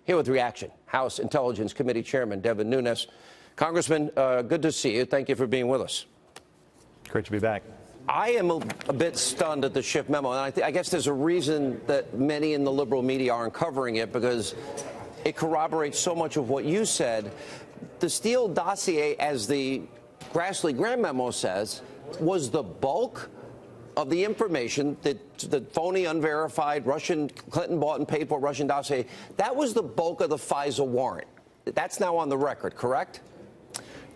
Here with reaction, House Intelligence Committee Chairman Devin Nunes. Congressman, good to see you. Thank you for being with us. Great to be back. I am a bit stunned at the Schiff memo, and I guess there's a reason that many in the liberal media aren't covering it, because it corroborates so much of what you said. The Steele dossier, as the Grassley-Graham memo says, was the bulk of the information that the phony, unverified Russian Clinton bought and paid for Russian dossier. That was the bulk of the FISA warrant. That's now on the record, correct?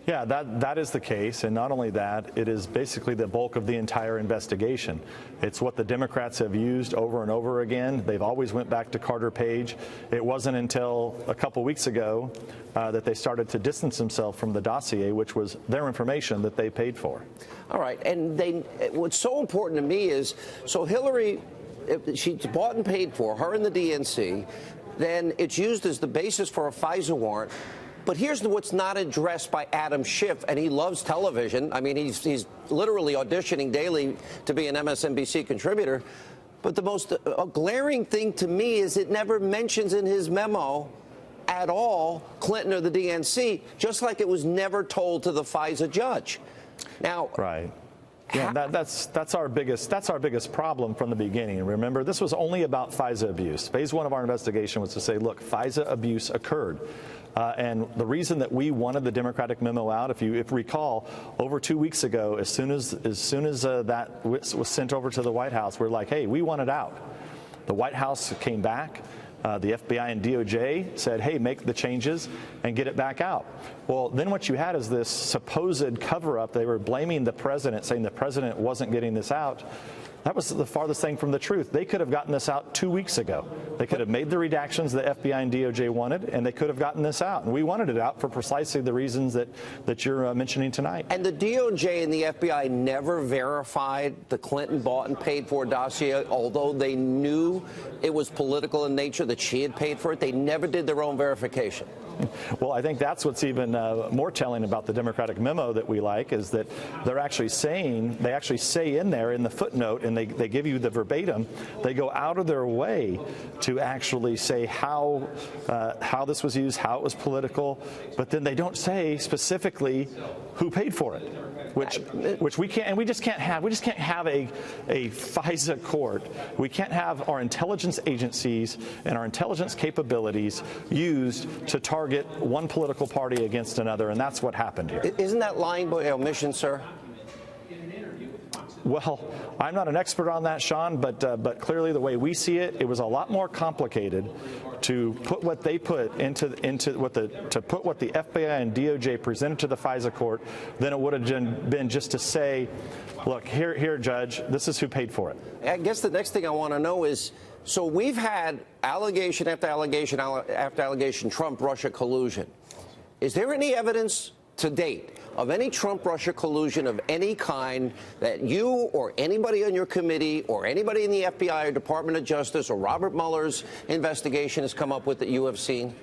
Yeah, that is the case. And not only that, it is basically the bulk of the entire investigation. It's what the Democrats have used over and over again. They've always went back to Carter Page. It wasn't until a couple weeks ago that they started to distance themselves from the dossier, which was their information that they paid for. All right. And what's so important to me is, so Hillary, she's bought and paid for, her and the DNC, then it's used as the basis for a FISA warrant. But here's what's not addressed by Adam Schiff, and he loves television. I mean, he's literally auditioning daily to be an MSNBC contributor. But the most glaring thing to me is it never mentions in his memo at all Clinton or the DNC, just like it was never told to the FISA judge. Now, right. Yeah, that's our biggest problem from the beginning. Remember, this was only about FISA abuse. Phase one of our investigation was to say, look, FISA abuse occurred. And the reason that we wanted the Democratic memo out, if you recall, over 2 weeks ago, as soon as that was sent over to the White House, we're like, hey, we want it out. The White House came back. The FBI and DOJ said, hey, make the changes and get it back out. Well, then what you had is this supposed cover-up. They were blaming the president, saying the president wasn't getting this out. That was the farthest thing from the truth. They could have gotten this out 2 weeks ago. They could have made the redactions the FBI and DOJ wanted, and they could have gotten this out. And we wanted it out for precisely the reasons that you're mentioning tonight. And the DOJ and the FBI never verified the Clinton bought and paid for dossier, although they knew it was political in nature, that she had paid for it. They never did their own verification. Well, I think that's what's even more telling about the Democratic memo that we like, is that they actually say in there in the footnote, and they give you the verbatim, they go out of their way to actually say how this was used, how it was political, but then they don't say specifically who paid for it, which we can't, and we just can't have a FISA court. We can't have our intelligence agencies and our intelligence capabilities used to target one political party against another, and that's what happened here. Isn't that lying by omission, sir? Well, I'm not an expert on that, Sean, but clearly the way we see it, it was a lot more complicated to put what they put to put what the FBI and DOJ presented to the FISA court than it would have been just to say, look, here, Judge, this is who paid for it. I guess the next thing I want to know is, so we've had allegation after allegation after allegation, Trump-Russia collusion. Is there any evidence to date of any Trump-Russia collusion of any kind that you or anybody on your committee or anybody in the FBI or Department of Justice or Robert Mueller's investigation has come up with that you have seen?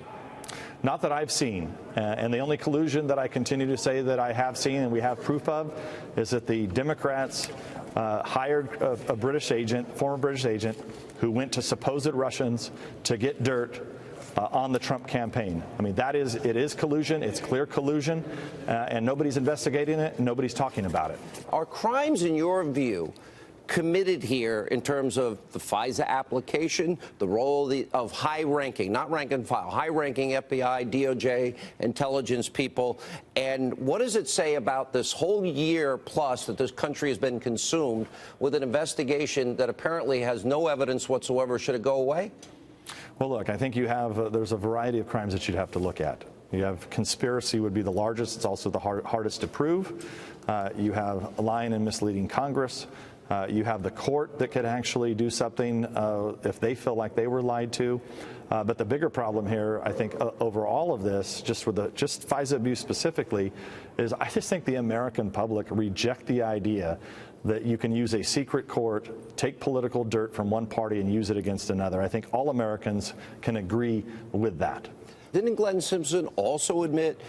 Not that I've seen. And the only collusion that I continue to say that I have seen and we have proof of is that the Democrats hired a British agent, former British agent, who went to supposed Russians to get dirt on the Trump campaign. I mean, it is collusion. It's clear collusion, and nobody's investigating it, and nobody's talking about it. Are crimes, in your view, committed here in terms of the FISA application, the role of high-ranking, not rank and file, high-ranking FBI, DOJ, intelligence people? And what does it say about this whole year plus that this country has been consumed with an investigation that apparently has no evidence whatsoever? Should it go away? Well, look, I think there's a variety of crimes that you'd have to look at. You have conspiracy would be the largest. It's also the hardest to prove. You have lying and misleading Congress. You have the court that could actually do something if they feel like they were lied to. But the bigger problem here, I think, over all of this, just FISA abuse specifically, is I just think the American public reject the idea that you can use a secret court, take political dirt from one party and use it against another. I think all Americans can agree with that. Didn't Glenn Simpson also admit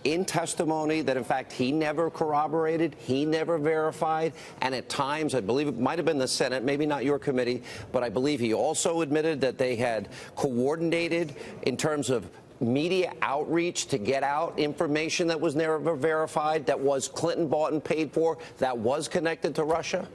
in testimony that, in fact, he never corroborated, he never verified, and at times, I believe it might have been the Senate, maybe not your committee, but I believe he also admitted that they had coordinated in terms of media outreach to get out information that was never verified, that was Clinton bought and paid for, that was connected to Russia?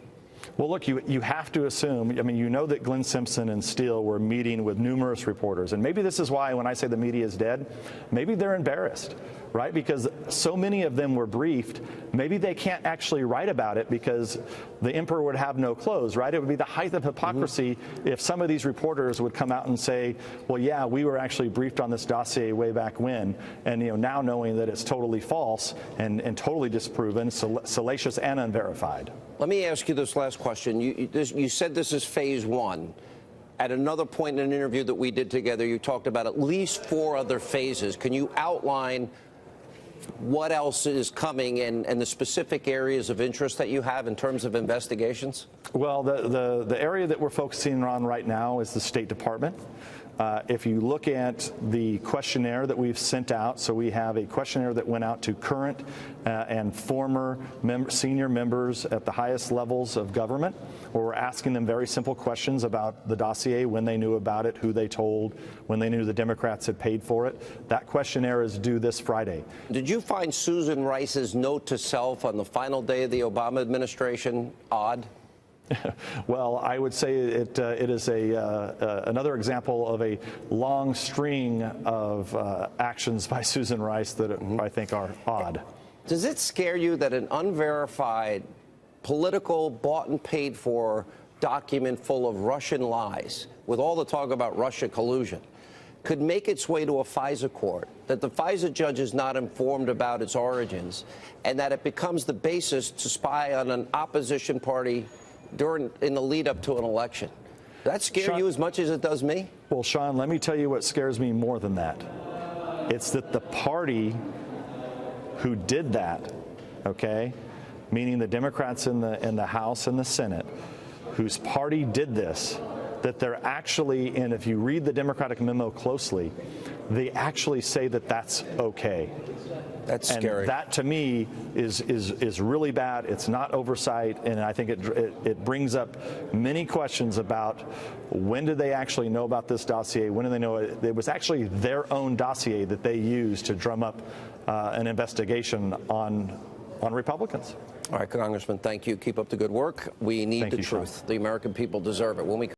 Well, look, you have to assume, I mean, you know that Glenn Simpson and Steele were meeting with numerous reporters. And maybe this is why when I say the media is dead, maybe they're embarrassed, right? Because so many of them were briefed. Maybe they can't actually write about it because the emperor would have no clothes, right? It would be the height of hypocrisy if some of these reporters would come out and say, well, yeah, we were actually briefed on this dossier way back when. And, now knowing that it's totally false and totally disproven, salacious and unverified. Let me ask you this last question. You said this is phase one. At another point in an interview that we did together, you talked about at least 4 other phases. Can you outline what else is coming and the specific areas of interest that you have in terms of investigations? Well, the area that we're focusing on right now is the State Department. If you look at the questionnaire that we've sent out, so we have a questionnaire that went out to current and former senior members at the highest levels of government, where we're asking them very simple questions about the dossier, when they knew about it, who they told, when they knew the Democrats had paid for it. That questionnaire is due this Friday. Did you find Susan Rice's note to self on the final day of the Obama administration odd? Well, I would say it is another example of a long string of actions by Susan Rice that I think are odd. Does it scare you that an unverified, political, bought and paid for document full of Russian lies, with all the talk about Russia collusion, could make its way to a FISA court, that the FISA judge is not informed about its origins, and that it becomes the basis to spy on an opposition party in the lead up to an election? Does that scare you as much as it does me? Well, Sean, let me tell you what scares me more than that. It's that the party who did that, okay, meaning the Democrats in the House and the Senate, whose party did this, that they're actually, and if you read the Democratic memo closely, they actually say that that's okay. That's scary. And that, to me, is really bad. It's not oversight, and I think it brings up many questions about when did they actually know about this dossier? When did they know it? It was actually their own dossier that they used to drum up an investigation on Republicans. All right, Congressman, thank you. Keep up the good work. We need the truth. The American people deserve it. When we